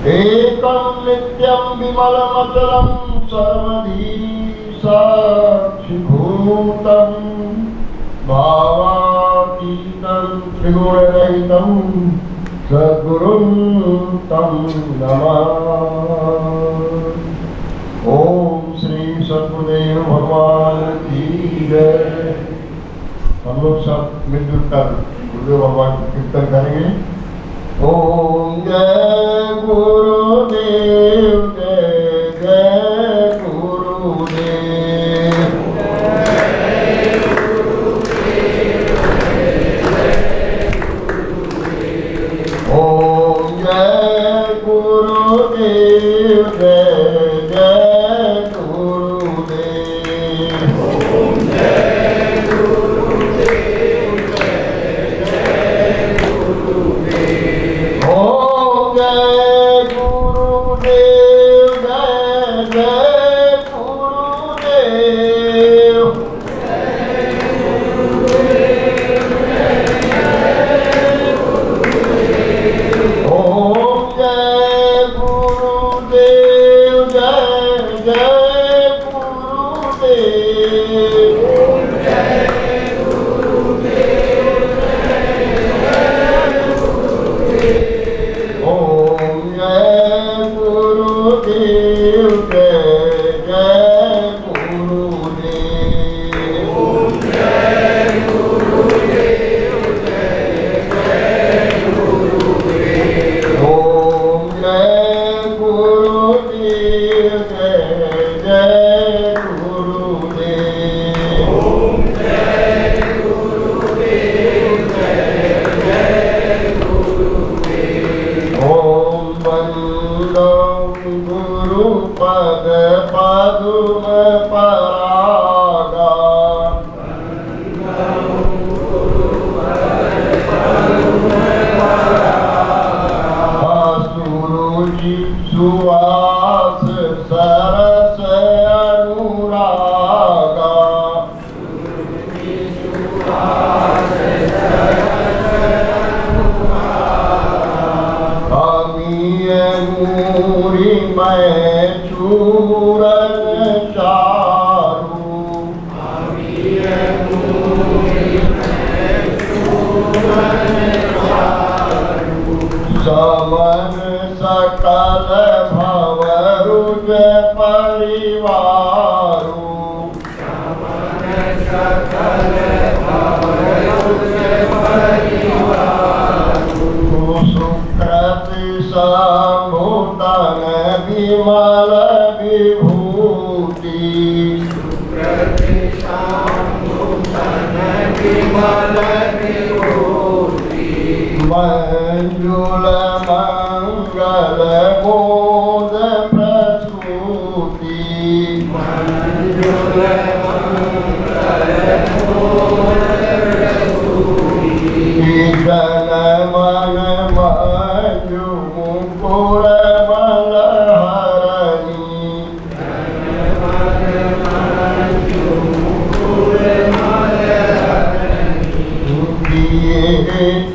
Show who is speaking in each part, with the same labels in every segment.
Speaker 1: एकं नित्यं विमलमचलं सर्वधी साक्षिभूतं भावातीतं त्रिगुणरहितं सद्गुरुं तं नमामि। ओम श्री सद्गुरुदेव भगवान की जय। हम लोग सब मिलजुल कर गुरुदेव भगवान की कीर्तन करेंगे। ओम जय गुरुदेव जय जय गुरुदेव। ओम जय गुरुदेव जय जय गुरुदेव। ओम जय गुरुदेव जय जय गुरुदेव। ओम जय गुरुदेव जय जय गुरुदेव। ओम जय गुरुदेव जय जय गुरुदेव। ओम जय गुरुदेव जय जय गुरुदेव। ओम जय गुरुदेव जय जय गुरुदेव। ओम जय गुरुदेव जय जय गुरुदेव। ओम जय गुरुदेव जय जय गुरुदेव। ओम वंदो गुरुपद पदुम परागा। सुरुचि सुवास सरस अनुरागा। अमीय मूरी मैं चूरन चारू। समन सकल भवरुज परिवारू। सुकृत समुदन विमल विभूति। मंजुल मंगल मोद प्रसूति। जन मन मंजु मुकुर मलहरणी।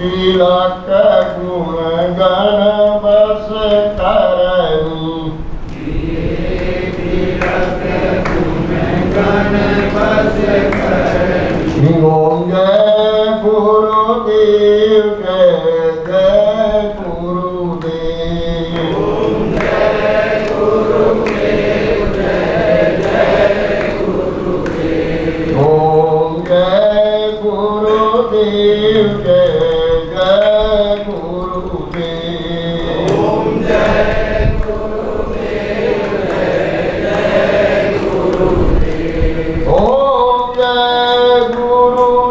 Speaker 1: तिलक गुण गण बस करनी। ओम जय गुरुदेव जय जय गुरुदेव। ओम जय गुरुदेव जय जय गुरुदेव। ओम जय गुरुदेव जय जय गुरुदेव। ओम जय गुरुदेव जय जय गुरुदेव। ओम जय गुरुदेव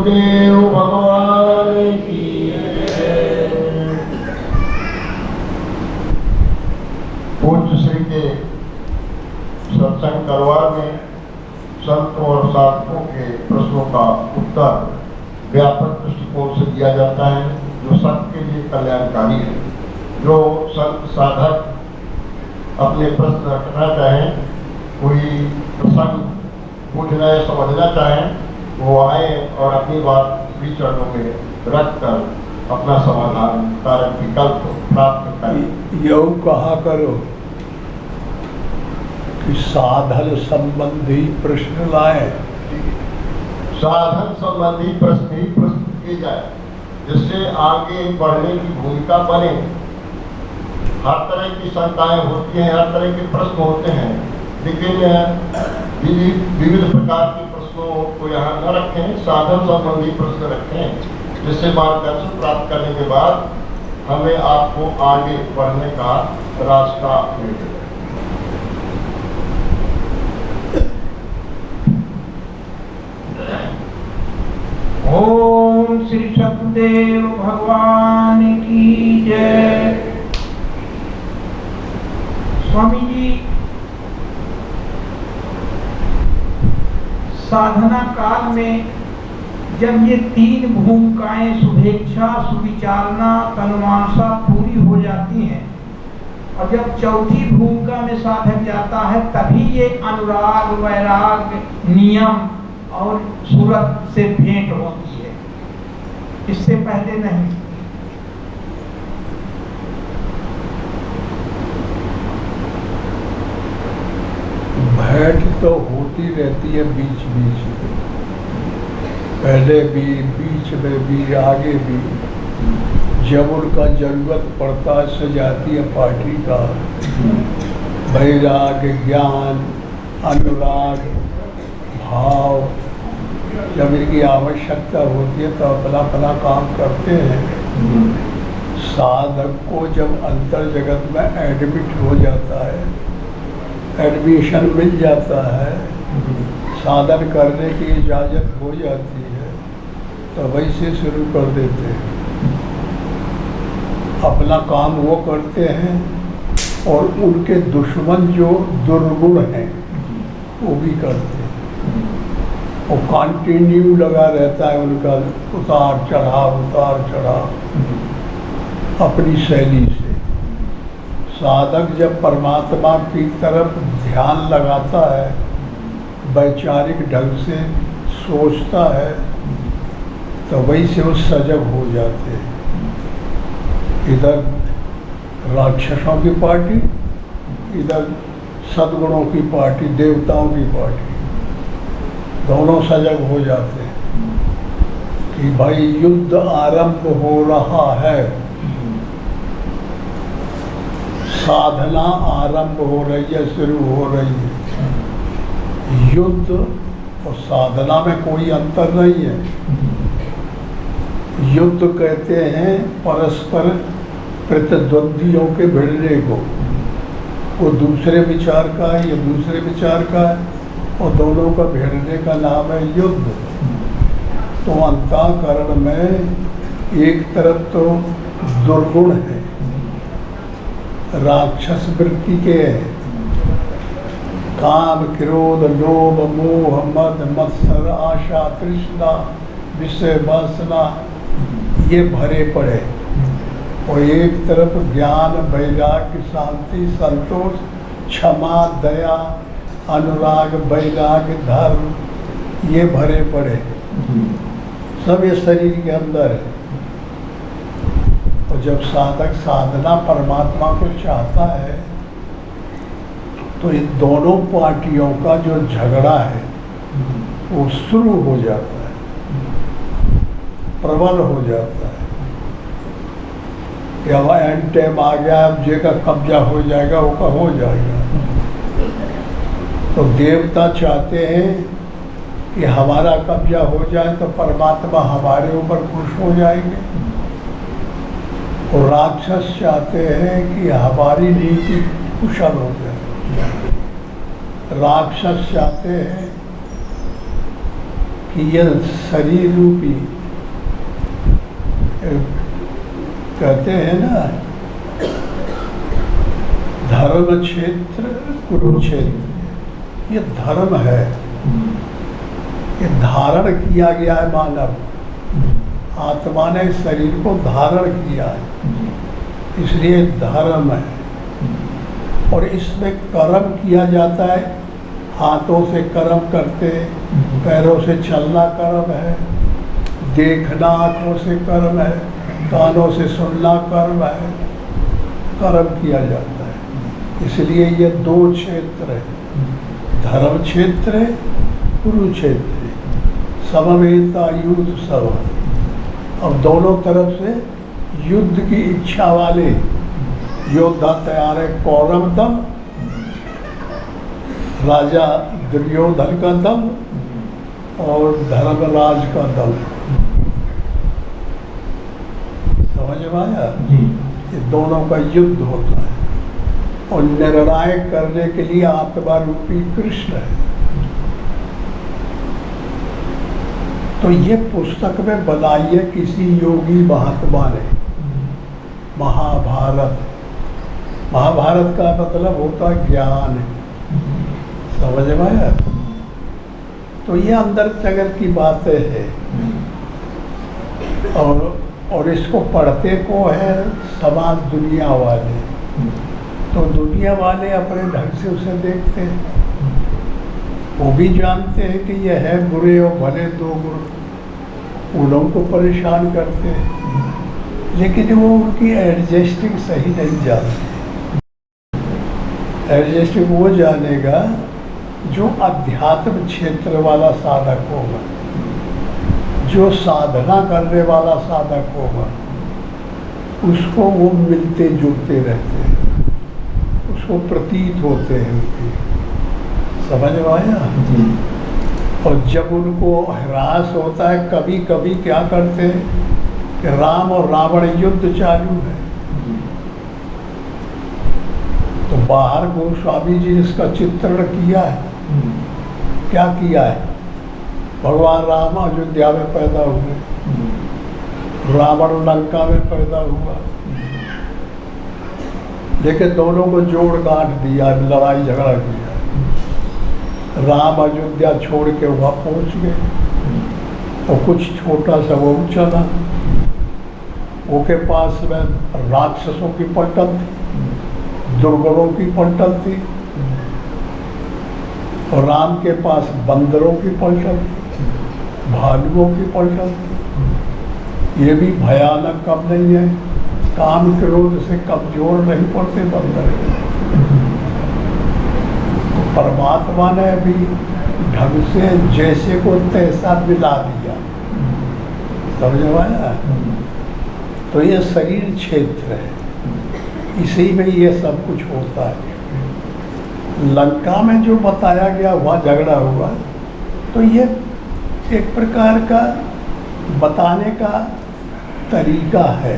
Speaker 1: गुरुदेव भगवान की जय। पूज्य श्री के सत्संग दरबार में संतों और साधकों के प्रश्नों का उत्तर व्यापक दृष्टिकोण से दिया जाता है, जो सबके लिए कल्याणकारी है। जो संत साधक अपने प्रश्न रखना चाहें, कोई प्रसंग पूछना या समझना चाहें, वो आए और अपनी बात श्री चरणों में रखकर अपना समाधान कारक विकल्प प्राप्त करें।
Speaker 2: योग कहा करो कि साधन संबंधी प्रश्न लाए।
Speaker 1: साधन संबंधी प्रश्न ही प्रस्तुत किए जाए, जिससे आगे बढ़ने की भूमिका बने। हर तरह की शंकाएं होती हैं, हर तरह के प्रश्न होते हैं, लेकिन विविध प्रकार के प्रश्नों को यहाँ न रखें, साधन संबंधी प्रश्न रखें, जिससे मार्गदर्शन प्राप्त करने के बाद हमें आपको आगे बढ़ने का रास्ता मिले।
Speaker 3: ओम श्री सतदेव भगवान की जय। स्वामी जी, साधना काल में जब ये तीन भूमिकाएं शुभेच्छा, सुविचारना, तन्मानसा पूरी हो जाती हैं और जब चौथी भूमिका में साधक जाता है, तभी ये अनुराग, वैराग, नियम और सूरत से भेंट होती है, इससे पहले नहीं।
Speaker 2: भेंट तो होती रहती है बीच बीच में, पहले भी, बीच में भी, आगे भी। जब उनका जरूरत पड़ता है सजातीय पार्टी का वैराग, ज्ञान, अनुराग, भाव, जब इनकी आवश्यकता होती है तो अपना अपना काम करते हैं। साधक को जब अंतर जगत में एडमिट हो जाता है, एडमिशन मिल जाता है, साधन करने की इजाज़त हो जाती है, तो वैसे शुरू कर देते हैं। अपना काम वो करते हैं और उनके दुश्मन जो दुर्गुण हैं वो भी करते हैं। वो कंटिन्यू लगा रहता है उनका उतार चढ़ाव अपनी शैली से। साधक जब परमात्मा की तरफ ध्यान लगाता है, वैचारिक ढंग से सोचता है, तो वही से वो सजग हो जाते हैं। इधर राक्षसों की पार्टी, इधर सद्गुणों की पार्टी, देवताओं की पार्टी, दोनों सजग हो जाते हैं कि भाई युद्ध आरंभ हो रहा है, साधना आरंभ हो रही है, शुरू हो रही है। युद्ध और साधना में कोई अंतर नहीं है। युद्ध कहते हैं परस्पर प्रतिद्वंदियों के भिड़ने को। वो दूसरे विचार का है, ये दूसरे विचार का है, और दोनों का भिड़ने का नाम है युद्ध। तो अंतःकरण में एक तरफ तो दुर्गुण है, राक्षस वृत्ति के हैं, काम, क्रोध, लोभ, मोह, मद, मत्सर, आशा, तृष्णा, विषय वासना, ये भरे पड़े। और एक तरफ ज्ञान, वैराग्य, शांति, संतोष, क्षमा, दया, अनुराग, वैराग्य, धर्म, ये भरे पड़े। सब ये शरीर के अंदर है। और जब साधक साधना परमात्मा को चाहता है, तो इन दोनों पार्टियों का जो झगड़ा है वो शुरू हो जाता है, प्रबल हो जाता है। या एंड टाइम आ गया, अब जे का कब्जा हो जाएगा, वो का हो जाएगा। तो देवता चाहते हैं कि हमारा कब्जा हो जाए तो परमात्मा हमारे ऊपर खुश हो जाएंगे, और राक्षस चाहते हैं कि हमारी नीति कुशल हो जाए। राक्षस चाहते हैं कि यह शरीर रूपी कहते हैं ना, धर्म क्षेत्र कुरुक्षेत्र, ये धर्म है, ये धारण किया गया है मानव, आत्मा ने शरीर को धारण किया है, इसलिए धर्म है। और इसमें कर्म किया जाता है, हाथों से कर्म करते, पैरों से चलना कर्म है, देखना आँखों से कर्म है, कानों से सुनना कर्म है, कर्म किया जाता है। इसलिए ये दो क्षेत्र है, धर्म क्षेत्र है, कुरुक्षेत्र है, समवेता युद्ध सब। अब दोनों तरफ से युद्ध की इच्छा वाले योद्धा तैयार है। कौरव दल, राजा दुर्योधन का दल और धर्मराज का दल, समझ में आया? ये दोनों का युद्ध होता है और निर्णायक करने के लिए आत्मा रूपी कृष्ण है। तो ये पुस्तक में बनाई है किसी योगी महात्मा ने, महाभारत। महाभारत का मतलब होता है ज्ञान, समझ में आया? तो ये अंदर जगत की बातें हैं और इसको पढ़ते को है समाज दुनिया वाले। तो दुनिया वाले अपने ढंग से उसे देखते हैं, वो भी जानते हैं कि यह है बुरे और भले दो गुण, उन को परेशान करते हैं, लेकिन वो उनकी एडजस्टिंग सही नहीं जानते। एडजस्टिंग वो जानेगा जो अध्यात्म क्षेत्र वाला साधक होगा, जो साधना करने वाला साधक होगा, उसको वो मिलते जुलते रहते हैं, उसको प्रतीत होते हैं उनके, समझ में आया? और जब उनको ह्रास होता है, कभी कभी क्या करते हैं कि राम और रावण युद्ध चालू है, तो बाहर गोस्वामी जी ने इसका चित्रण किया है। क्या किया है? भगवान राम अयोध्या में पैदा हुए, रावण लंका में पैदा हुआ, लेकिन दोनों को जोड़ गांठ दिया, लड़ाई झगड़ा किया। राम अयोध्या छोड़ के वहाँ पहुँच गए और कुछ छोटा सा वो चला, वो के पास में राक्षसों की पलटन थी, दुर्गणों की पलटन थी, और राम के पास बंदरों की पलटन थी, भालुओं की पलटन थी। ये भी भयानक कम नहीं है, काम क्रोध से कमजोर नहीं पड़ते बंदर। तो परमात्मा ने भी ढंग से जैसे को तैसा मिला दिया, समझ में आया? तो ये शरीर क्षेत्र है, इसी में ये सब कुछ होता है। लंका में जो बताया गया वहाँ झगड़ा हुआ, तो ये एक प्रकार का बताने का तरीका है,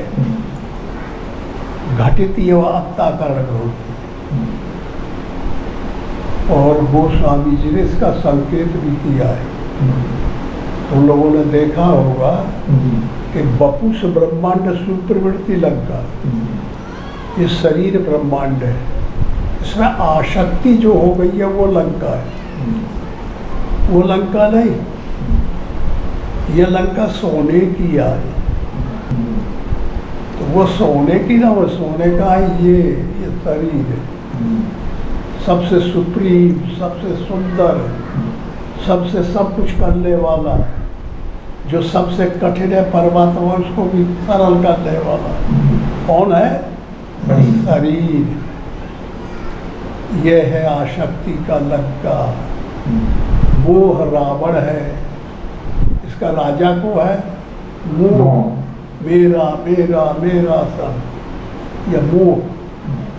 Speaker 2: घटित ये आत्ताकरण होती है। और गोस्वामी जी ने इसका संकेत भी किया है। तुम लोगों ने देखा होगा कि बपुष ब्रह्मांड सुप्रवृत्ति लंका, ये शरीर ब्रह्मांड है, इसमें आसक्ति जो हो गई है वो लंका है, वो लंका नहीं, ये लंका सोने की है। तो वो सोने की ना, वो सोने का है ये शरीर है, सबसे सुप्रीम, सबसे सुंदर, सबसे सब कुछ करने वाला, जो सबसे कठिन है परमात्मा उसको भी सरल करने वाला कौन है? शरीर। ये है आसक्ति का लंका। मोह रावण है, इसका राजा को है मोह, मेरा मेरा मेरा सब, यह मोह,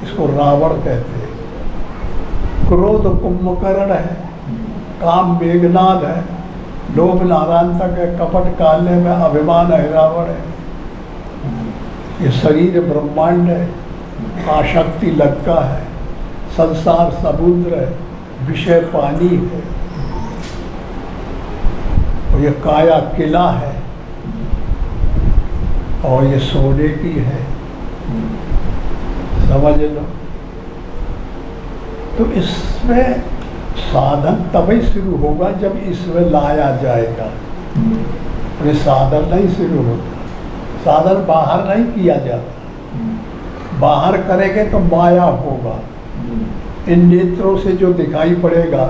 Speaker 2: इसको रावण कहते हैं। क्रोध कुंभकर्ण है, काम मेघनाद है, लोभ नारायण तक है, कपट काले में अभिमान है रावण है। ये शरीर ब्रह्मांड है, आसक्ति लंका है, संसार समुद्र है, विषय पानी है। तो ये काया किला है और ये सोने की है, समझ लो। तो इसमें साधन तभी शुरू होगा जब इसमें लाया जाएगा। और ये साधन नहीं शुरू होता, साधन बाहर नहीं किया जाता। बाहर करेंगे तो माया होगा। इन नेत्रों से जो दिखाई पड़ेगा,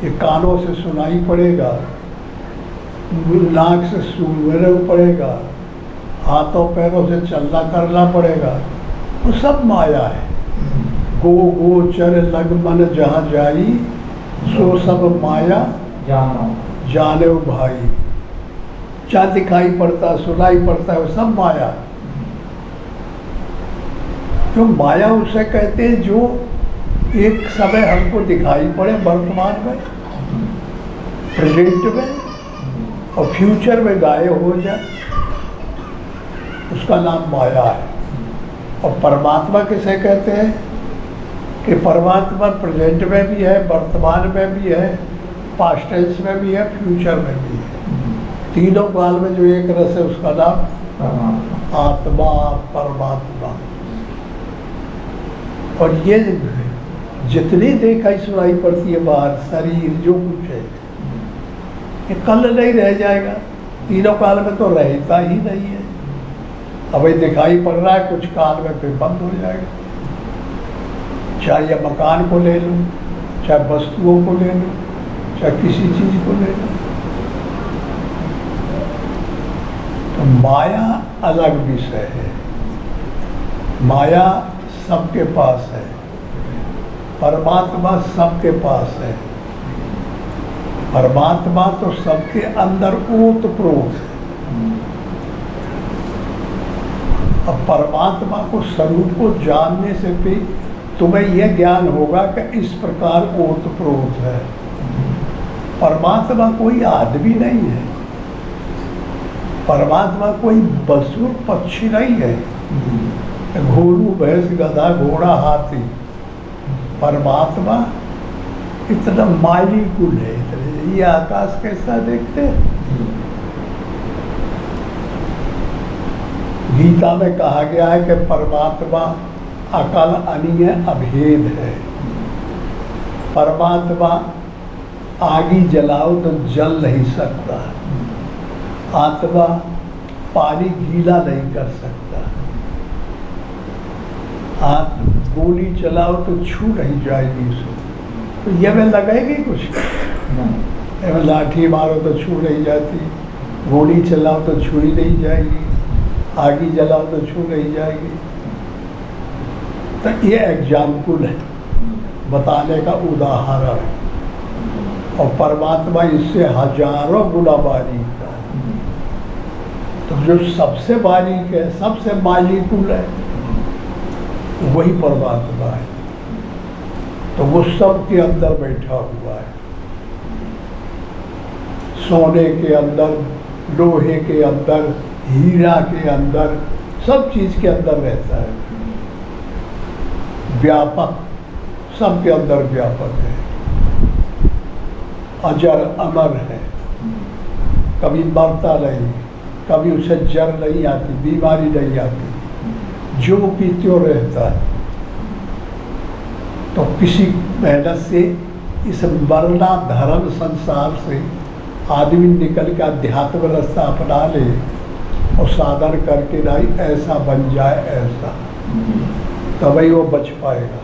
Speaker 2: ये कानों से सुनाई पड़ेगा, नाक से सूंघना पड़ेगा, हाथों पैरों से चलना करना पड़ेगा, वो सब माया है। गो गोचर लग मन जहाँ जाई, सो सब माया जाने भाई। क्या दिखाई पड़ता सुनाई पड़ता है वो सब माया। तो माया उसे कहते हैं जो एक समय हमको दिखाई पड़े वर्तमान में, प्रेजेंट में, और फ्यूचर में गायब हो जाए, उसका नाम माया है। और परमात्मा किसे कहते हैं कि परमात्मा प्रेजेंट में भी है, वर्तमान में भी है, पास्ट टेंस में भी है, फ्यूचर में भी है। तीनों काल में जो एक रस है उसका नाम आत्मा परमात्मा। और ये जितनी देखाई सुनाई पड़ती है बाहर, शरीर जो कुछ है, ये कल नहीं रह जाएगा। तीनों काल में तो रहता ही नहीं है। अब ये दिखाई पड़ रहा है, कुछ काल में फिर बंद हो जाएगा। चाहे ये मकान को ले लो, चाहे वस्तुओं को ले लो, चाहे किसी चीज को ले लो। तो माया अलग विषय है। माया सबके पास है, परमात्मा सबके पास है। परमात्मा तो सबके अंदर ओतप्रोत है। अब परमात्मा को स्वरूप को जानने से भी तुम्हें यह ज्ञान होगा कि इस प्रकार ओतप्रोत है। परमात्मा कोई आदमी नहीं है, परमात्मा कोई वस्तु पक्षी नहीं है, घोड़ू भैंस गधा घोड़ा हाथी। परमात्मा इतना माली कुल है। ये आकाश कैसा देखते हैं? गीता में कहा गया है कि परमात्मा अकल अनीय अभेद है। परमात्मा आगी जलाओ तो जल नहीं सकता, आत्मा पानी गीला नहीं कर सकता, गोली चलाओ तो छू नहीं जाएगी उसे। तो ये में लगेगी कुछ? नहीं। लाठी मारो तो छू नहीं जाती, गोली चलाओ तो छू ही नहीं जाएगी, आगी जलाओ तो छू नहीं जाएगी। तो ये एग्जाम्पल है, बताने का उदाहरण है। और परमात्मा इससे हजारों गुना बारीक है। तो जो सबसे बारीक है, सबसे मालिकुल है, वही परमात्मा है। तो वो सब के अंदर बैठा हुआ है, सोने के अंदर, लोहे के अंदर, हीरा के अंदर, सब चीज के अंदर रहता है। व्यापक, सब के अंदर व्यापक है। अजर अमर है, कभी मरता नहीं, कभी उसे जर नहीं आती, बीमारी नहीं आती, जो भी त्यों रहता है। तो किसी मेहनत से इस मरना धर्म संसार से आदमी निकल के अध्यात्म रास्ता अपना ले और साधन करके नहीं ऐसा बन जाए, ऐसा तभी वो बच पाएगा।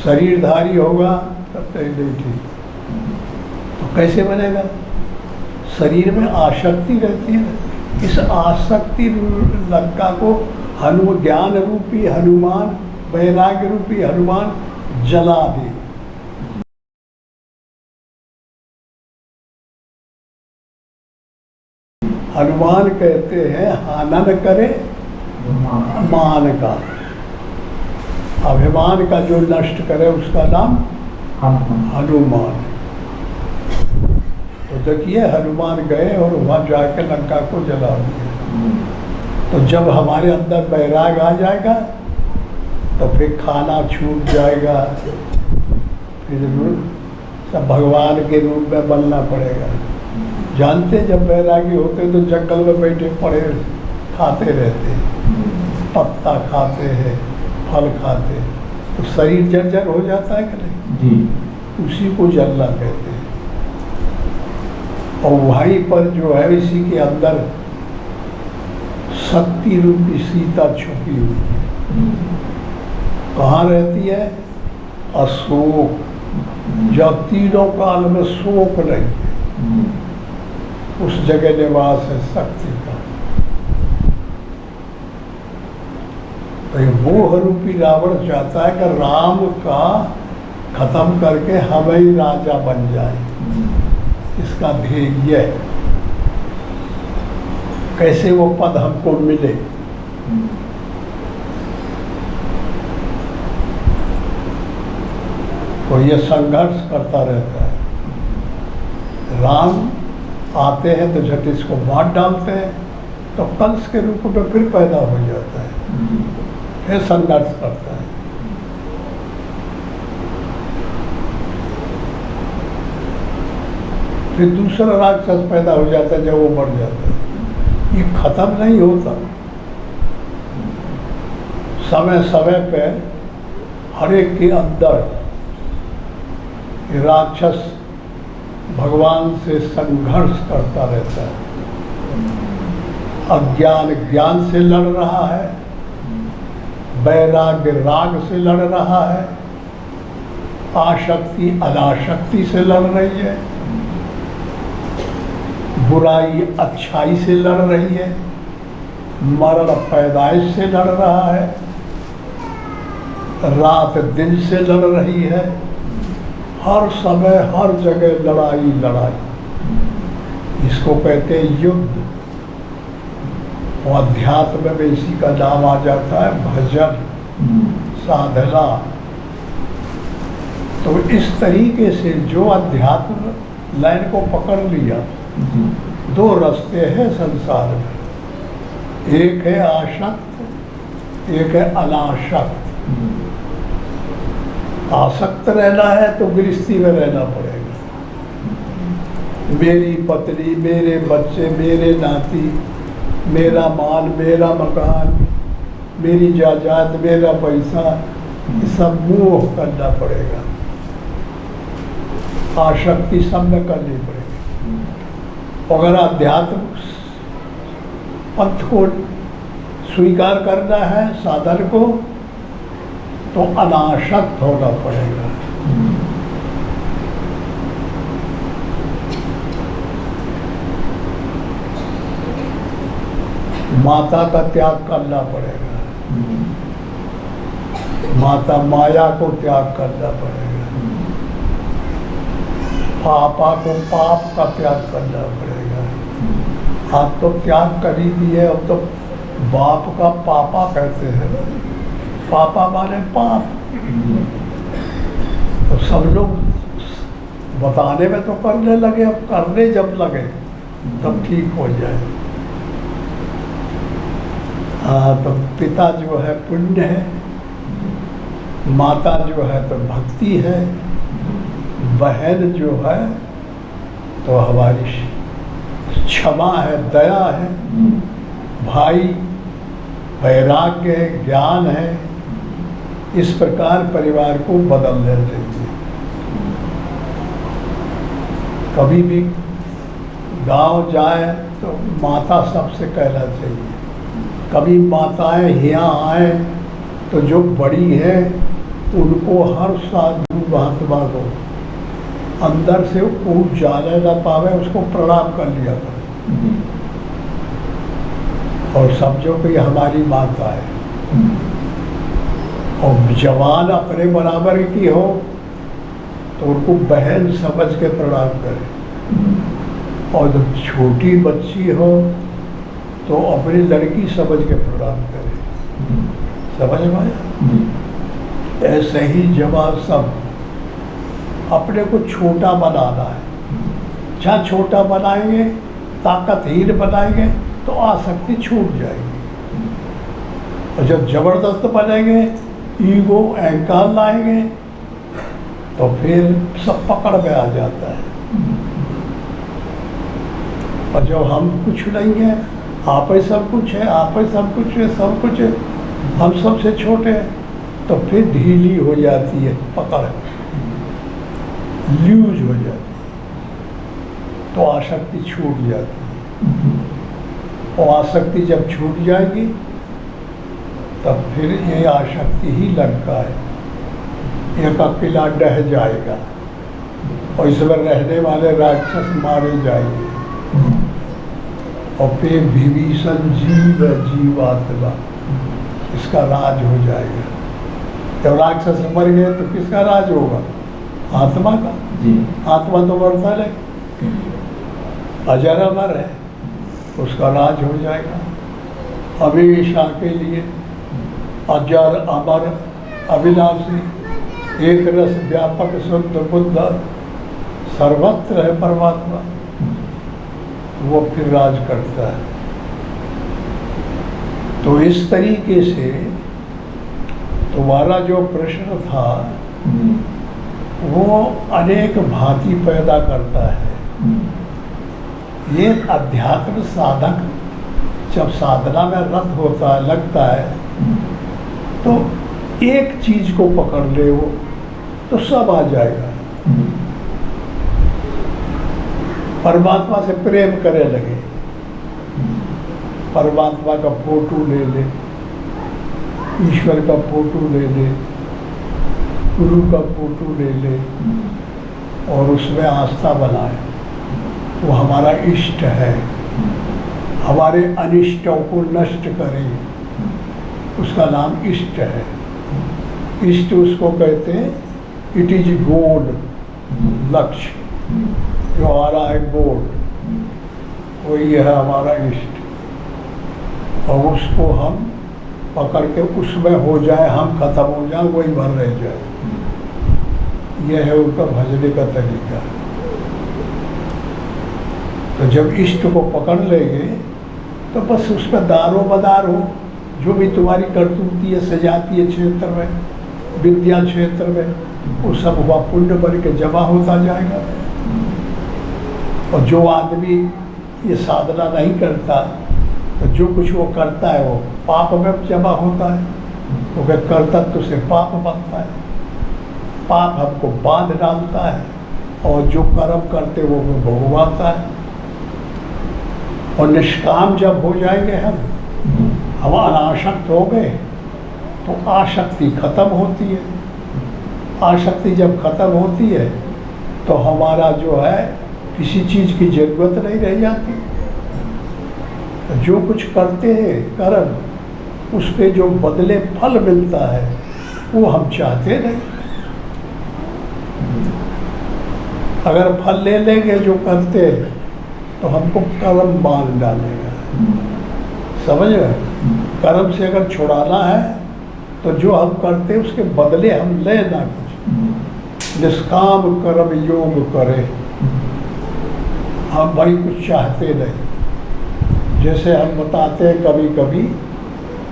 Speaker 2: शरीरधारी होगा तब तक नहीं ठीक। तो कैसे बनेगा? शरीर में आसक्ति रहती है। इस आसक्ति लंका को ज्ञान रूपी हनुमान, वैराग्य रूपी हनुमान जला दे। हनुमान कहते हैं हनन करे मान का, अभिमान का जो नष्ट करे उसका नाम हनुमान। तो देखिए हनुमान गए और वहाँ जाकर लंका को जला दिया। तो जब हमारे अंदर वैराग आ जाएगा तो फिर खाना छूट जाएगा, फिर सब भगवान के रूप में बनना पड़ेगा। जानते जब बैरागी होते तो जंगल में बैठे पड़े खाते रहते, पत्ता खाते हैं, फल खाते, तो शरीर जर्जर हो जाता है कि नहीं
Speaker 1: जी।
Speaker 2: उसी को जलना कहते हैं। और वहीं पर जो है इसी के अंदर शक्ति रूपी सीता छुपी हुई है। कहाँ रहती है? अशोक, जब तीनों काल में शोक नहीं है उस जगह निवास है शक्ति का। तो ये मोह रूपी रावण चाहता है कि राम का खत्म करके हम ही राजा बन जाए। इसका ध्येय है कैसे वो पद हमको मिले। तो ये संघर्ष करता रहता है। राम आते हैं तो झट इसको मार डालते हैं, तो कंस के रूप में फिर पैदा हो जाता है, फिर संघर्ष करता है। फिर दूसरा राक्षस पैदा हो जाता है जब वो मर जाता है। ये खत्म नहीं होता, समय समय पे हर एक के अंदर राक्षस भगवान से संघर्ष करता रहता है। अज्ञान ज्ञान से लड़ रहा है, वैराग्य राग से लड़ रहा है, आसक्ति अनासक्ति से लड़ रही है, बुराई अच्छाई से लड़ रही है, मरण पैदाइश से लड़ रहा है, रात दिन से लड़ रही है। हर समय हर जगह लड़ाई लड़ाई। इसको कहते हैं युद्ध। और अध्यात्म में इसी का नाम आ जाता है भजन, साधना। तो इस तरीके से जो अध्यात्म लाइन को पकड़ लिया, दो रास्ते हैं संसार में, एक है आसक्त, एक है अनासक्त। आसक्त रहना है तो गृहस्थी में रहना पड़ेगा। मेरी पत्नी, मेरे बच्चे, मेरे नाती, मेरा माल, मेरा मकान, मेरी जायदाद, मेरा पैसा, ये सब मोह करना पड़ेगा। आसक्ति सब में करनी पड़ेगी। अगर अध्यात्म पंथ को स्वीकार करना है, साधन को, तो अनासक्त होना पड़ेगा। माता का त्याग करना पड़ेगा, माता माया को त्याग करना पड़ेगा, पापा को पाप का त्याग करना पड़ेगा। आप तो त्याग कर ही दिए, अब तो बाप का पापा कहते हैं। पापा माने पाप। तो सब लोग बताने में तो करने लगे, अब करने जब लगे तब ठीक हो जाए। तो पिता जो है पुण्य है, माता जो है तो भक्ति है, बहन जो है तो हमारी क्षमा है, दया है, भाई वैराग्य है, ज्ञान है। इस प्रकार परिवार को बदलने चाहिए। कभी भी गांव जाए तो माता सबसे कहना चाहिए। कभी माताएं यहाँ आए तो जो बड़ी है उनको हर साधु महात्मा को अंदर से वो जाने न पावे उसको प्रणाम कर लिया करो और समझो कि हमारी माता है। और जवान अपने बराबर की हो तो उनको बहन समझ के प्रणाम करें, और जब छोटी बच्ची हो तो अपनी लड़की समझ के प्रणाम करें। समझ में आया? ऐसे ही जवान सब अपने को छोटा बनाना है। जहाँ छोटा बनाएंगे, ताकतहीन बनाएंगे तो आसक्ति छूट जाएगी, और जब जबरदस्त बनेंगे, ईगो अहंकार लाएंगे तो फिर सब पकड़ में आ जाता है। और जब हम कुछ नहीं है, आप ही सब कुछ है, आप ही सब कुछ है, सब कुछ है, हम सबसे छोटे हैं, तो फिर ढीली हो जाती है पकड़, लूज हो जाती है, तो आसक्ति छूट जाती है। और आसक्ति जब छूट जाएगी तब फिर ये आसक्ति ही लंका है, एक अकेला डह जाएगा और इसमें रहने वाले राक्षस मारे जाएंगे। और फिर विभीषण जीव जीवात्मा, इसका राज हो जाएगा। जब राक्षस मर गए तो किसका राज होगा? आत्मा का। आत्मा तो मरता नहीं, अजर अमर है, उसका राज हो जाएगा हमेशा के लिए। अजर अमर अविनाशी, एक रस व्यापक शुद्ध बुद्ध, सर्वत्र है परमात्मा, वो फिर राज करता है। तो इस तरीके से तुम्हारा जो प्रश्न था वो अनेक भांति पैदा करता है। ये अध्यात्म साधक जब साधना में रत होता है, लगता है, तो एक चीज को पकड़ ले वो तो सब आ जाएगा। परमात्मा से प्रेम करे लगे, परमात्मा का फोटो ले ले, ईश्वर का फोटो ले ले, गुरु का फोटो ले ले और उसमें आस्था बनाए, वो हमारा इष्ट है, हमारे अनिष्टों को नष्ट करे, उसका नाम इष्ट है। इष्ट उसको कहते हैं, इट इज गोल, लक्ष्य जो आ रहा है गोल, वही है हमारा इष्ट। और उसको हम पकड़ के उसमें हो जाए, हम खत्म हो जाए, वही भर रह जाए। यह है उनका भजने का तरीका। तो जब इष्ट को पकड़ लेंगे तो बस उसमें दारो मदार हो, जो भी तुम्हारी करतूती है, सजातीय क्षेत्र में, विद्या क्षेत्र में, वो सब हुआ पुण्य बन के जमा होता जाएगा। और जो आदमी ये साधना नहीं करता, तो जो कुछ वो करता है वो पाप में जमा होता है, क्योंकि कर्तव्य से पाप बनता है, पाप हमको बांध डालता है, और जो कर्म करते वो भोगवाता है। और निष्काम जब हो जाएंगे हम अनासक्त हो गए, तो आसक्ति खत्म होती है। आसक्ति जब खत्म होती है तो हमारा जो है किसी चीज़ की जरूरत नहीं रह जाती। जो कुछ करते हैं कर्म, उस पे जो बदले फल मिलता है वो हम चाहते नहीं। अगर फल ले लेंगे जो करते हैं तो हमको कर्म बांध डालेगा, समझ रहे? कर्म से अगर छुड़ाना है तो जो हम करते उसके बदले हम लेना कुछ। निष्काम कर्म योग करे, हम भाई कुछ चाहते नहीं। जैसे हम बताते हैं कभी कभी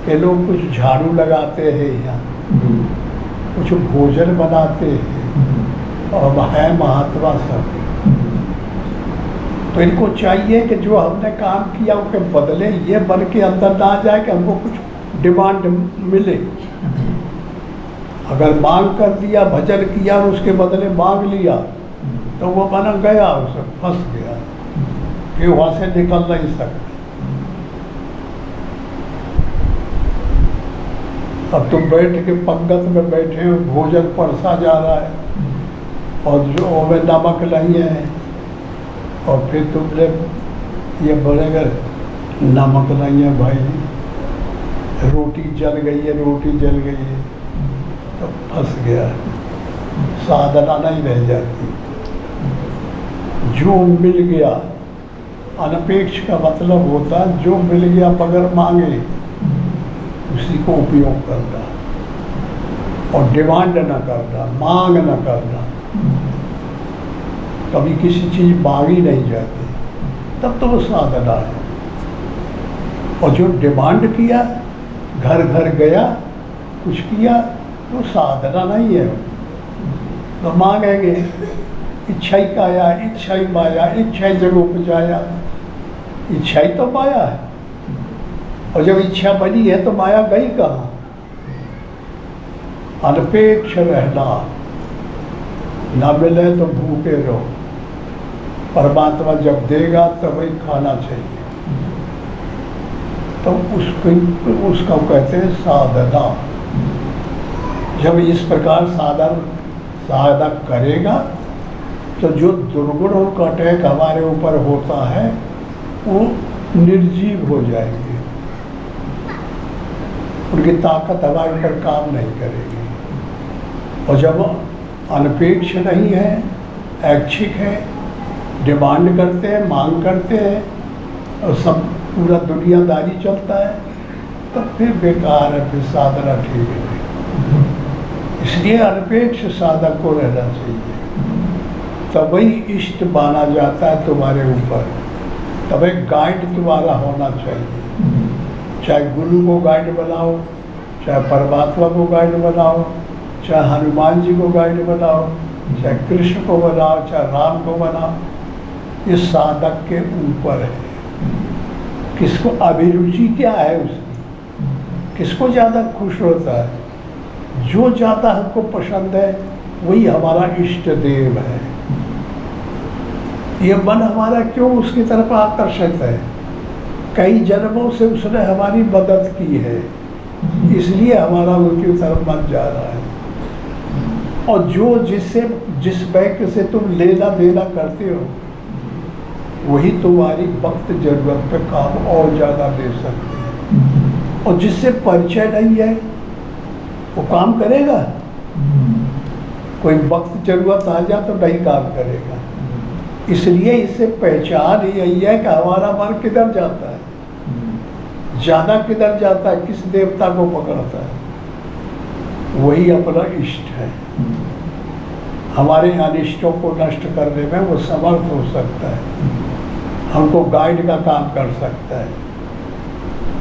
Speaker 2: कि लोग कुछ झाड़ू लगाते हैं या कुछ भोजन बनाते हैं और है महात्मा सब, तो इनको चाहिए कि जो हमने काम किया उसके बदले ये बन के अंदर ना आ जाए कि हमको कुछ डिमांड मिले। अगर मांग कर दिया, भजन किया और उसके बदले मांग लिया, तो वो बना गया, उसे फंस गया, फिर वहाँ से निकल नहीं सकता। अब तुम बैठ के पंगत में बैठे हो, भोजन परसा जा रहा है और जो में नमक नहीं है, और फिर तुमने ये बोलेगा नमक नहीं है भाई, रोटी जल गई है, रोटी जल गई है, तो फंस गया, साधना नहीं रह जाती। जो मिल गया, अनपेक्ष का मतलब होता है जो मिल गया बगैर मांगे उसी को उपयोग करना, और डिमांड न करना, मांग न करना। कभी किसी चीज़ मांगी नहीं जाती, तब तो वो साधना है। और जो डिमांड किया, घर घर गया, कुछ किया, तो साधना नहीं है। तो मांगेंगे, इच्छा ही काया, इच्छा ही माया, इच्छा ही जग उपजाया, इच्छा ही तो माया है, और जब इच्छा बनी है तो माया गई कहाँ? अनपेक्ष रहना, न मिले तो भूखे रहो, परमात्मा जब देगा तभी खाना चाहिए। तो उसको कहते हैं साधना। जब इस प्रकार साधक करेगा तो जो दुर्गुणों का अटैक हमारे ऊपर होता है वो निर्जीव हो जाएंगे, उनकी ताकत हमारे ऊपर काम नहीं करेगी। और जब अनपेक्ष नहीं है, ऐच्छिक है, डिमांड करते हैं, मांग करते हैं और सब पूरा दुनियादारी चलता है, तब फिर बेकार है, फिर साधना ठीक है। इसलिए अनपेक्ष साधक को रहना चाहिए, तभी इष्ट माना जाता है तुम्हारे ऊपर, तभी गाइड तुम्हारा होना चाहिए। चाहे गुरु को गाइड बनाओ, चाहे परमात्मा को गाइड बनाओ, चाहे हनुमान जी को गाइड बनाओ, चाहे कृष्ण को बनाओ, चाहे राम को बनाओ, ये साधक के ऊपर है। किसको अभिरुचि क्या है उसकी, किसको ज़्यादा खुश होता है? जो ज़्यादा हमको पसंद है वही हमारा इष्ट देव है। ये मन हमारा क्यों उसकी तरफ आकर्षित है? कई जन्मों से उसने हमारी मदद की है, इसलिए हमारा उनकी तरफ मन जा रहा है। और जो जिस बैंक से तुम लेना देना करते हो वही तुम्हारी वक्त जरूरत पे काम और ज़्यादा दे सकती है। और जिससे परिचय नहीं है वो काम करेगा? कोई वक्त जरूरत आ जाए तो नहीं काम करेगा। इसलिए इससे पहचान यही है कि हमारा मन किधर जाता है, ज़्यादा किधर जाता है, किस देवता को पकड़ता है, वही अपना इष्ट है। हमारे अनिष्टों को नष्ट करने में वो समर्थ हो सकता है, हमको गाइड का काम कर सकता है,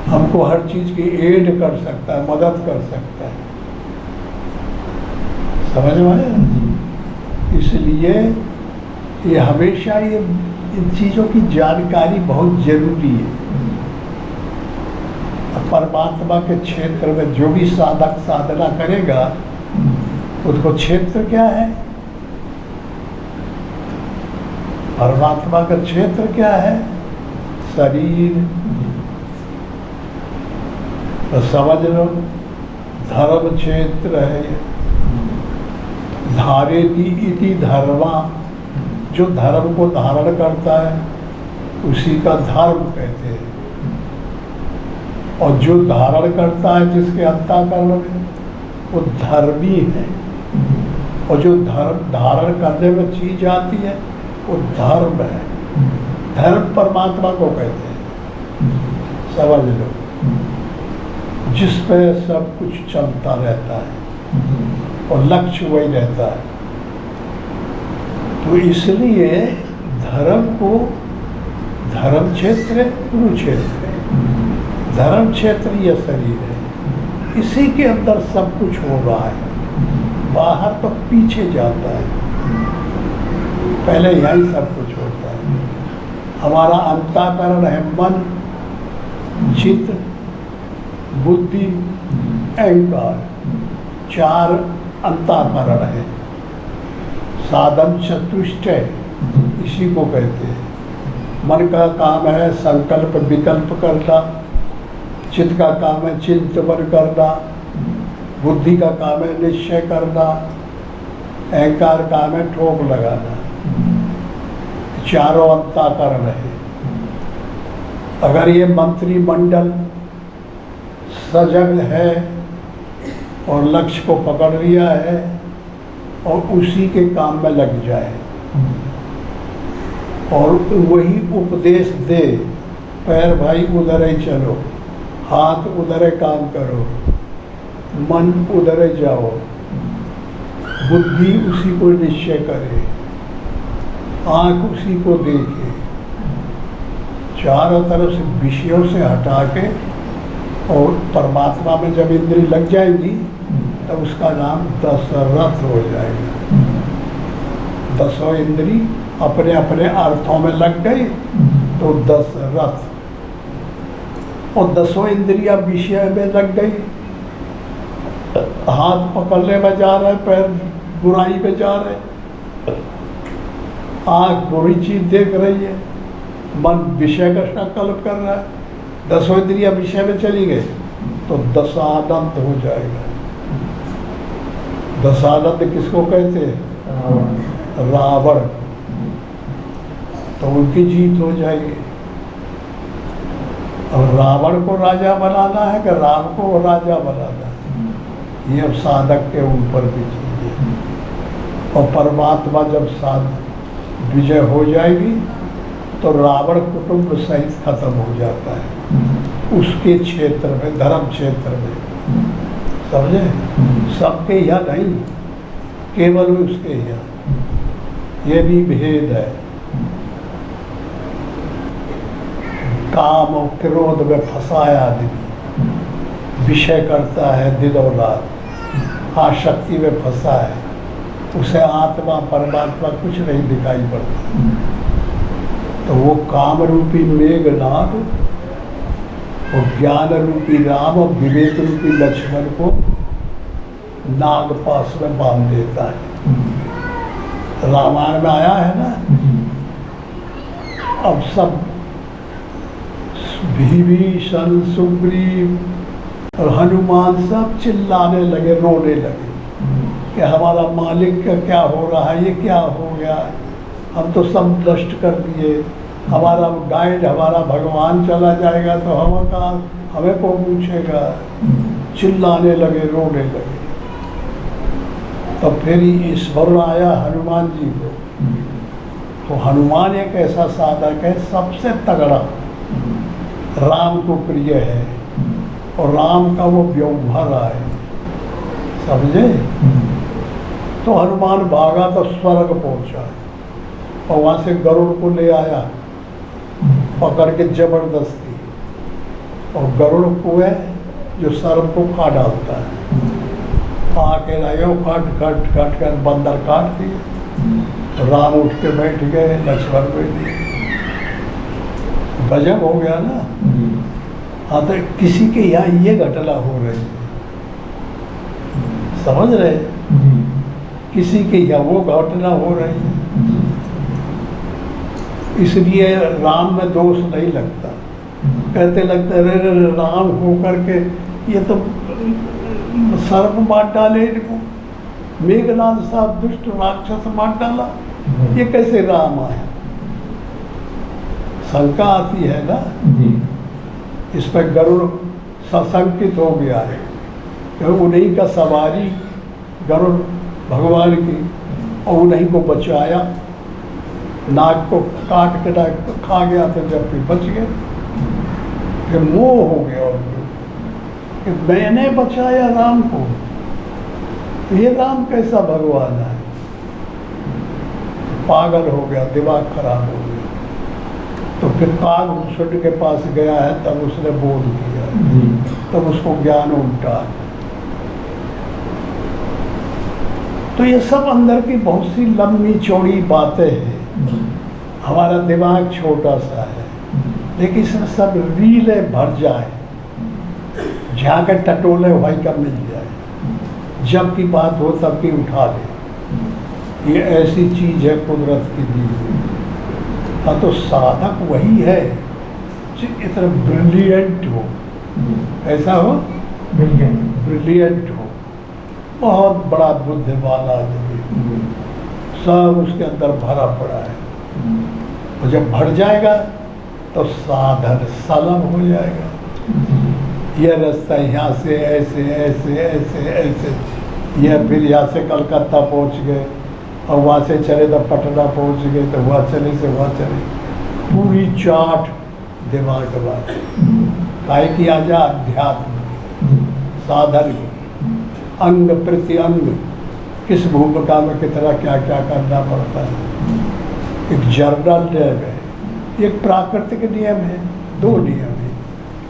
Speaker 2: हमको हर चीज़ की एड कर सकता है, मदद कर सकता है। समझ में आया? इसलिए ये हमेशा इन चीज़ों की जानकारी बहुत जरूरी है। परमात्मा के क्षेत्र में जो भी साधक साधना करेगा उसको क्षेत्र क्या है? परमात्मा का क्षेत्र क्या है? शरीर। तो समझ लो, धर्म क्षेत्र है। धारेति इति धर्मा, जो धर्म को धारण करता है उसी का धर्म कहते हैं। और जो धारण करता है जिसके अंतःकरण में वो धर्मी है। और जो धारण करने में चीज आती है वो धर्म है। धर्म परमात्मा को कहते हैं, समझ लो, जिस पे सब कुछ चलता रहता है और लक्ष्य वही रहता है। तो इसलिए धर्म को धर्म क्षेत्र, कुरुक्षेत्र है। धर्म क्षेत्र यह शरीर है, इसी के अंदर सब कुछ हो रहा है। बाहर तो पीछे जाता है, पहले यही सब कुछ होता है। हमारा अंतःकरण है मन, चित्त, बुद्धि, अहंकार, चार अंतःकरण है। साधन चतुष्टय इसी को कहते हैं। मन का काम है संकल्प विकल्प करना, चित्त का काम है चिंतन करना, बुद्धि का काम है निश्चय करना, अहंकार काम है ठोक लगाना। चारों अंतःकरण है। अगर ये मंत्रिमंडल सजग है और लक्ष्य को पकड़ लिया है और उसी के काम में लग जाए और वही उपदेश दे, पैर भाई उधर ही चलो, हाथ उधर ही काम करो, मन उधर ही जाओ, बुद्धि उसी को निश्चय करे, आँख उसी को देखे, चारों तरफ से विषयों से हटा के और परमात्मा में जब इंद्री लग जाएगी तब उसका नाम दशरथ हो जाएगा। दसों इंद्री अपने अपने अर्थों में लग गई तो 10 रथ, और 10 इंद्रियां विषय में लग गई। हाथ पकड़ने में जा रहे, पैर बुराई में जा रहे, आँख बुरी चीज देख रही है, मन विषय का संकल्प कर रहा है, 10 इंद्रियां विषय में चली गई तो दशानंद हो जाएगा। दशानंद किसको कहते हैं? रावण। तो उनकी जीत हो जाएगी। और रावण को राजा बनाना है कि राम को राजा बनाना है, ये अब साधक के ऊपर की चीज है। और परमात्मा जब विजय हो जाएगी तो रावण कुटुंब सहित खत्म हो जाता है उसके क्षेत्र में, धर्म क्षेत्र में, समझे? सबके यहाँ नहीं, केवल उसके यहाँ। ये भी भेद है। काम और क्रोध में फंसाया आदमी, विषय करता है दिन और रात, आसक्ति में फंसा है, उसे आत्मा परमात्मा कुछ नहीं दिखाई पड़ता। तो वो काम रूपी मेघनाद और ज्ञान रूपी राम और विवेक रूपी लक्ष्मण को नागपाश में बांध देता है। रामायण में आया है ना। अब सब विभीषण, सुग्रीव और हनुमान सब चिल्लाने लगे, रोने लगे कि हमारा मालिक का क्या हो रहा है, ये क्या हो गया, हम तो सब नष्ट कर दिए, हमारा गाइड, हमारा भगवान चला जाएगा तो हम कहाँ, हमें कौन पूछेगा। चिल्लाने लगे, रोने लगे। तो फिर ईश्वर आया हनुमान जी को। तो हनुमान एक ऐसा साधक है सबसे तगड़ा, राम को प्रिय है और राम का वो व्यवहार है, समझे? तो हनुमान भागा तो स्वर्ग पहुंचा और वहां से गरुड़ को ले आया पकड़ के जबरदस्ती, और गरुड़ को है जो सर्प को खा डालता है, आके लगे काट काट काट कर बंदर काट दिए। राम उठ के बैठ गए, लक्ष्मण बैठ गए, गजब हो गया ना। हाँ, तो किसी के यहाँ ये घटना हो रही है, समझ रहे? किसी के यहाँ वो घटना हो रही है, इसलिए राम में दोष नहीं लगता। कहते लगते अरे राम हो करके ये तो सर्प मार डाले, मेघनाद साहब दुष्ट राक्षस मार डाला, ये कैसे राम आए? शंका आती है ना। इस पर गरुड़ सशंकित हो गया है, क्योंकि उन्हीं का सवारी गरुड़ भगवान की, और उन्हीं को बचाया। नाग को काट के खा गया तो जब फिर बच गए, फिर मोह हो गया उनको कि मैंने बचाया राम को, ये राम कैसा भगवान है? पागल हो गया, दिमाग खराब हो गया। तो फिर काग के पास गया है, तब उसने बोल दिया, तब उसको ज्ञान उल्टा। तो ये सब अंदर की बहुत सी लंबी चौड़ी बातें हैं। हमारा दिमाग छोटा सा है, लेकिन इसमें सब रीले भर जाए, जहाँ के टटोले वही का मिल जाए, जब की बात हो तब की उठा ले। ये ऐसी चीज है कुदरत की दी हुई। हाँ, तो साधक वही है जो इतना ब्रिलियंट हो, ऐसा हो, ब्रिलियंट हो, बहुत बड़ा बुद्धिमान आदमी, सब उसके अंदर भरा पड़ा है। और जब भर जाएगा तो साधन सलम हो जाएगा। यह रास्ता यहाँ से ऐसे ऐसे ऐसे ऐसे, यह फिर यहाँ से कलकत्ता पहुँच गए, और वहाँ से चले तो पटना पहुँच गए, तो वहाँ चले से वहाँ चले, पूरी चाट दिमाग के बाद काहे की आ जा अध्यात्म साधन अंग प्रति अंग, किस भूमिका में कितना क्या क्या करना पड़ता है। एक जर्नल नियम है, एक प्राकृतिक नियम है, दो नियम है।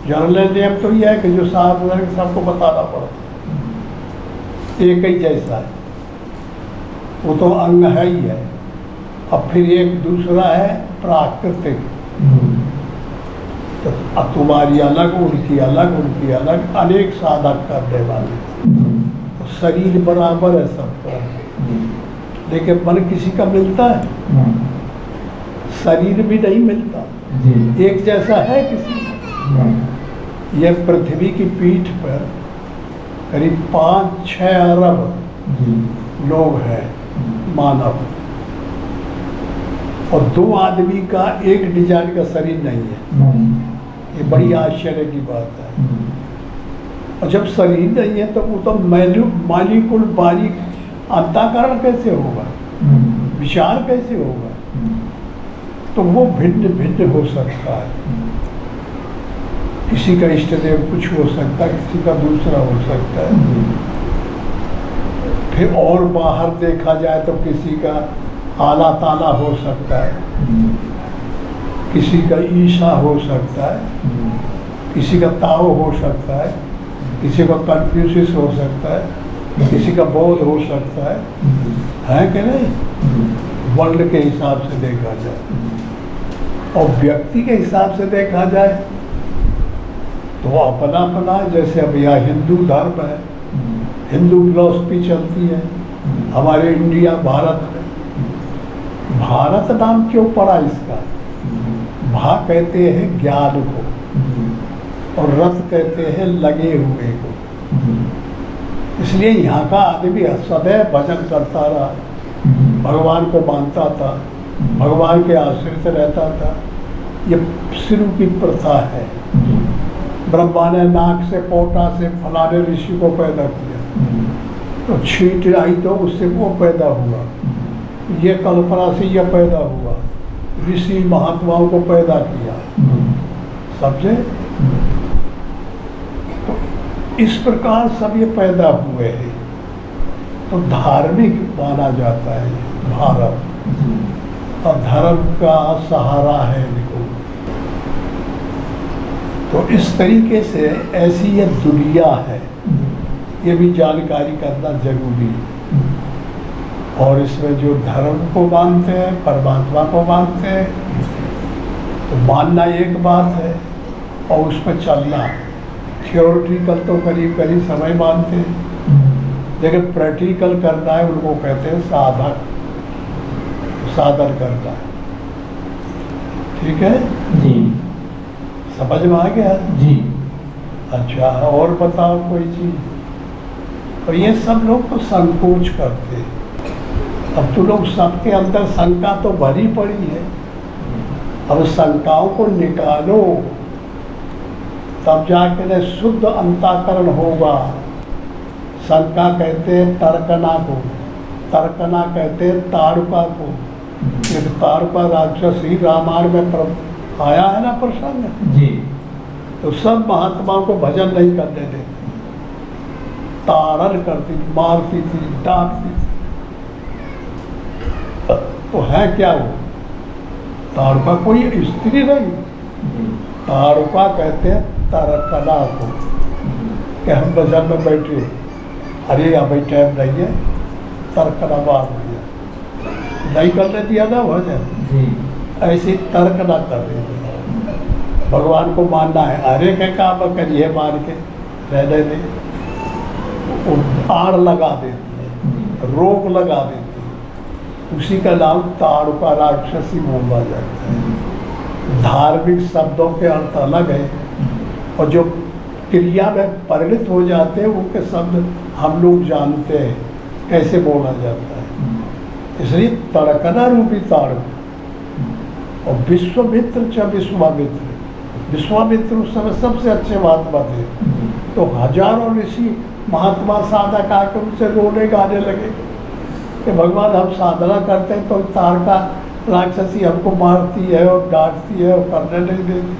Speaker 2: जर्नल नियम तो यह है कि जो साहब सबको बताना पड़ता है, एक ही जैसा है, वो तो अंग है ही है। अब फिर एक दूसरा है प्राकृतिक, तो तुम्हारी अलग, उनकी अलग, उनकी अलग, अनेक साधक करने वाले। तो शरीर बराबर है सबका, लेकिन मन किसी का मिलता है, शरीर भी नहीं मिलता, एक जैसा है किसी का। यह पृथ्वी की पीठ पर करीब 5-6 अरब लोग हैं मानव, और 2 आदमी का एक डिजाइन का शरीर नहीं है। ये बड़ी आश्चर्य की बात है। और जब शरीर नहीं है तो वो तो मालिकुल बारीक अंतःकरण कैसे होगा, विचार कैसे होगा? तो वो भिन्न भिन्न हो सकता है। किसी का इष्ट देव कुछ हो सकता है, किसी का दूसरा हो सकता है। फिर और बाहर देखा जाए तो किसी का आला ताला हो सकता है, किसी का ईसा हो सकता है, किसी का ताओ हो सकता है, किसी का कन्फ्यूशियस हो सकता है, किसी का बौद्ध हो सकता है कि नहीं? वर्ल्ड के हिसाब से देखा जाए। और व्यक्ति के हिसाब से देखा जाए तो अपना अपना, जैसे अब यहाँ हिंदू धर्म है, हिंदू फिलॉसफी चलती है हमारे इंडिया भारत में। भारत नाम क्यों पड़ा इसका? भा कहते हैं ज्ञान को, और रथ कहते हैं लगे हुए को। इसलिए यहाँ का आदमी सदैव भजन करता रहा, भगवान को मानता था, भगवान के आश्रित रहता था। ये शुरू की प्रथा है। ब्रह्मा ने नाक से, पोटा से फलाने ऋषि को पैदा किया, तो छींट आई तो उससे वो पैदा हुआ, ये कल्पना से यह पैदा हुआ, ऋषि महात्माओं को पैदा किया, समझे? तो इस प्रकार सब ये पैदा हुए हैं। तो धार्मिक माना जाता है भारत, और धर्म का सहारा है इनको। तो इस तरीके से ऐसी ये दुनिया है, ये भी जानकारी करना जरूरी है। और इसमें जो धर्म को मानते हैं, परमात्मा को मानते हैं, तो मानना एक बात है और उसमें चलना। थियोरिटिकल तो करीब करीब समय मानते हैं, लेकिन प्रैक्टिकल करना है उनको कहते हैं साधक, साधन करना है। ठीक है
Speaker 3: जी,
Speaker 2: समझ में आ गया
Speaker 3: जी।
Speaker 2: अच्छा, और बताओ कोई चीज। और ये सब लोग तो संकोच करते हैं। अब तो लोग सबके अंदर शंका तो भरी पड़ी है, अब शंकाओं को निकालो, तब जाके न शुद्ध अंतःकरण होगा। शंका कहते हैं तर्कना को, तर्कना कहते हैं ताड़ुका को। एक ताड़ुका राक्षस ही रामायण में आया है ना प्रसंग
Speaker 3: जी।
Speaker 2: तो सब महात्माओं को भजन नहीं करने देते, ताड़न करती, मारती थी, डांटती थी। तो है क्या वो? ताड़ुका कोई स्त्री नहीं, ताड़ुका कहते हैं तर्कना को, कि हम भजन में बैठे, अरे अभी टाइम नहीं है, तर्कना मार दिया, नहीं करने दिया ना भजन, ऐसे तर्क ना कर रही। भगवान को मानना है, अरे क्या काम करिए मान के रहने दे, आड़ लगा देती है, रोक लगा देती है, उसी का नाम ताड़ुका राक्षसी बोला जाता है। धार्मिक शब्दों के अर्थ अलग है, और जो क्रिया में परिणित हो जाते हैं उनके शब्द हम लोग जानते हैं कैसे बोला जाता है। इसलिए तड़कना रूपी ताड़ुका। और विश्वामित्र च विश्वामित्र, विश्वामित्र उस समय सबसे अच्छे महात्मा थे। तो हजारों ऋषि महात्मा साधक आकर उनसे रोने गाने लगे कि भगवान हम साधना करते हैं तो ताड़का राक्षसी हमको मारती है और डांटती है और करने नहीं देती,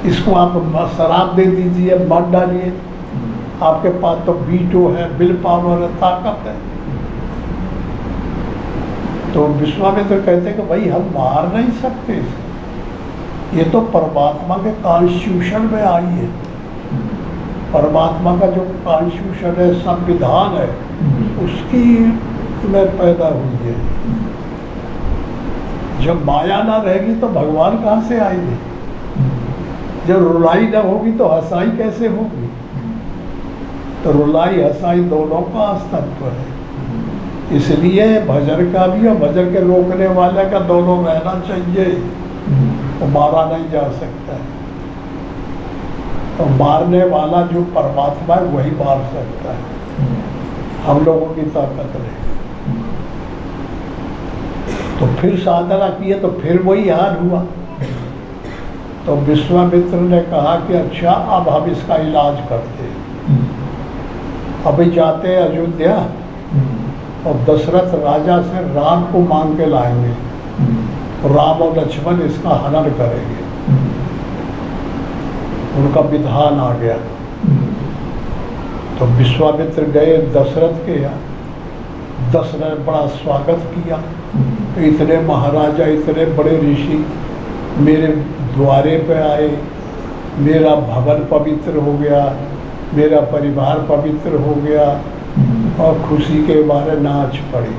Speaker 2: इसको आप शराब दे दीजिए, मत डालिए, आपके पास तो वीटो है, विल पावर है, ताकत है। तो विश्वामित्र कहते हैं कि भाई हम मार नहीं सकते, ये तो परमात्मा के कॉन्स्टिट्यूशन में आई है। परमात्मा का जो कॉन्स्टिट्यूशन है, संविधान है, उसकी में पैदा हुई है। जब माया ना रहेगी तो भगवान कहाँ से आएंगे? जब रुलाई न होगी तो हंसाई कैसे होगी? तो रुलाई हंसाई दोनों का अस्तित्व है। इसलिए भजन का भी और भजन के रोकने वाले का दोनों रहना चाहिए। वो मारा नहीं जा सकता है। तो मारने वाला जो परमात्मा है वही मार सकता है, हम लोगों की ताकत नहीं। तो फिर साधना किए तो फिर वही हाल हुआ। तो विश्वामित्र ने कहा कि अच्छा अब हम इसका इलाज करते हैं। अभी जाते हैं अयोध्या और दशरथ राजा से राम को मांग के लाएंगे, राम और लक्ष्मण इसका हनन करेंगे। उनका विधान आ गया। तो विश्वामित्र गए दशरथ के यहाँ। दशरथ ने बड़ा स्वागत किया। इतने महाराजा, इतने बड़े ऋषि मेरे द्वारे पे आए, मेरा भवन पवित्र हो गया, मेरा परिवार पवित्र हो गया और खुशी के मारे नाच पड़ी।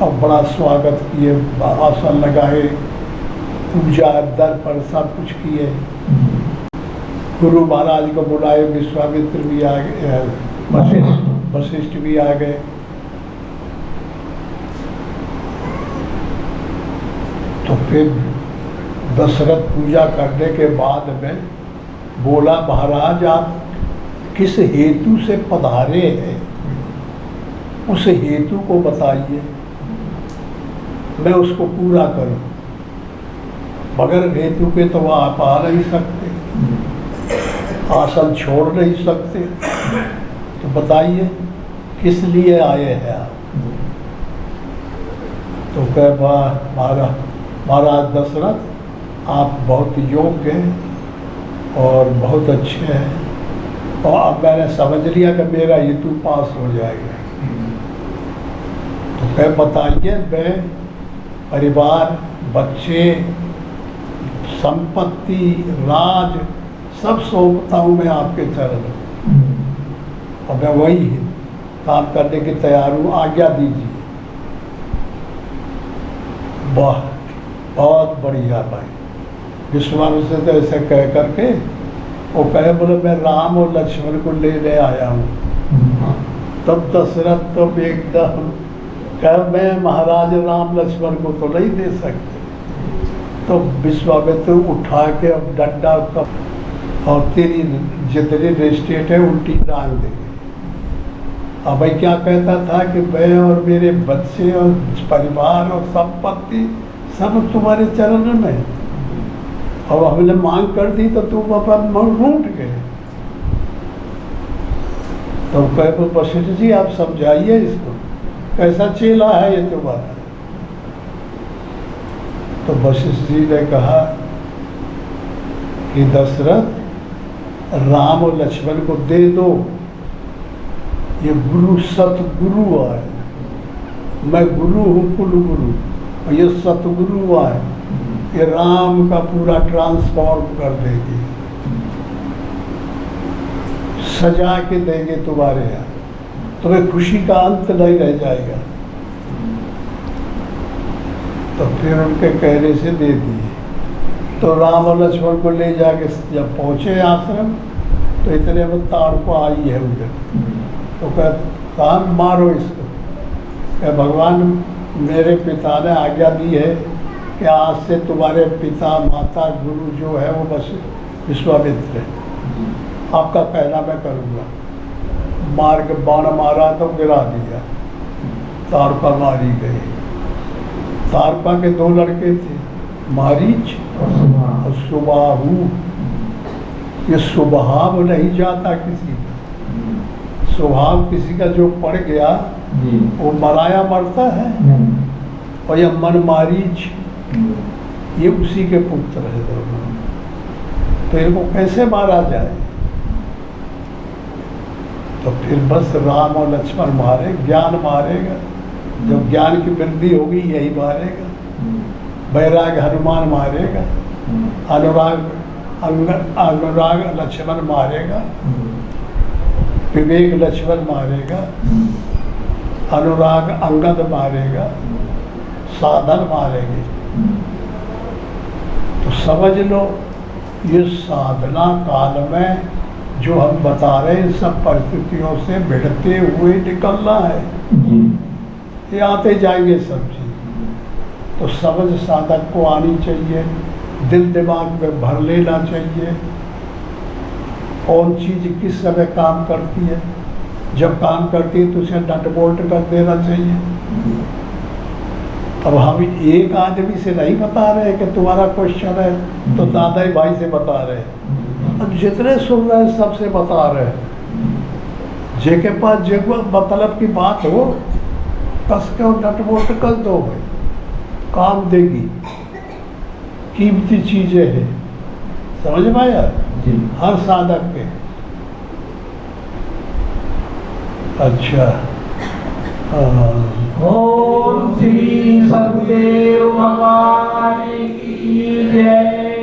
Speaker 2: और बड़ा स्वागत किए, आसन लगाए, पूजा दर पर सब कुछ किए। गुरु महाराज को बुलाए, विश्वामित्र भी आ गए, वशिष्ठ भी आ गए। तो फिर दशरथ पूजा करने के बाद में बोला, महाराज आप किस हेतु से पधारे हैं, उस हेतु को बताइए, मैं उसको पूरा करूं। बगैर हेतु के तो आप आ नहीं सकते, आसन छोड़ नहीं सकते। तो बताइए किस लिए आए हैं आप? तो कह महाराज दशरथ आप बहुत योग्य हैं और बहुत अच्छे हैं, और अब मैंने समझ लिया कि मेरा हेतु पास हो जाएगा। तो कह बताइए, मैं परिवार, बच्चे, संपत्ति, राज सब सौंपता हूँ मैं आपके चरण में, और मैं वही काम करने की तैयार हूँ, आज्ञा दीजिए। वाह, बहुत बढ़िया भाई। विश्वामित्र से तो ऐसे कह करके वो कहे, बोले मैं राम और लक्ष्मण को लेने आया हूँ। तब दशरथ तो एकदम कह, मैं महाराज राम लक्ष्मण को तो नहीं दे सकते। तो विश्वामित्र उठा के अब डंडा और तेरी जितनी रेस्टेट है उल्टी डाल देंगे। अब भाई क्या कहता था कि मैं और मेरे बच्चे और परिवार और संपत्ति सब तुम्हारे चरण में, और हमने मांग कर दी तो तुम अपन रूठ गए। तो कहे वशिष्ठ जी आप समझाइए इसको, कैसा चेला है ये तुम्हारा? तो वशिष्ठ जी ने कहा कि दशरथ राम और लक्ष्मण को दे दो, ये गुरु सतगुरु आए, मैं गुरु हूँ कुल गुरु, और ये सतगुरु आए, ये राम का पूरा ट्रांसफॉर्म कर देगी, सजा के देंगे तुम्हारे यहाँ, तुम्हें खुशी का अंत नहीं रह जाएगा। तो फिर उनके कहने से दे दिए। तो राम और लक्ष्मण को ले जाके जब पहुँचे आश्रम, तो इतने में ताड़पा आई है उधर। तो कहा मारो इसको। क्या भगवान मेरे पिता ने आज्ञा दी है कि आज से तुम्हारे पिता माता गुरु जो है वो बस विश्वामित्र है, आपका कहना मैं करूँगा। मार के बाण मारा तो गिरा दिया, ताड़पा मारी गई। ताड़पा के दो लड़के थे, मारीच और सुबाहु। ये स्वभाव नहीं जाता किसी का, स्वभाव किसी का जो पड़ गया वो मराया मरता है, और यह मन मारीच ये उसी के पुत्र है दोनों। तो इनको कैसे मारा जाए? तो फिर बस राम और लक्ष्मण मारे, ज्ञान मारेगा, जब ज्ञान की वृद्धि होगी यही मारेगा। वैराग हनुमान मारेगा, अनुराग लक्ष्मण मारेगा, विवेक लक्ष्मण मारेगा, अनुराग अंगद मारेगा, साधन मारेंगे। तो समझ लो ये साधना काल में जो हम बता रहे हैं, इन सब परिस्थितियों से भिड़ते हुए निकलना है।
Speaker 4: जी
Speaker 2: ये आते जाएंगे सब चीज। तो समझ साधक को आनी चाहिए, दिल दिमाग में भर लेना चाहिए कौन चीज किस समय काम करती है। जब काम करती है तो उसे नट बोल्ट कर देना चाहिए। अब हम एक आदमी से नहीं बता रहे कि तुम्हारा क्वेश्चन है, तो दादा भाई से बता रहे हैं। अब जितने सुन रहे हैं सबसे बता रहे हैं। जिनके पास जो मतलब की बात हो, कस के और नट बोल्ट कर दो भाई, काम देगी। कीमती चीजें हैं, समझ में आया?
Speaker 4: जी
Speaker 2: हर साधक के। अच्छा हाँ।
Speaker 3: ओम श्री सद्गुरुदेव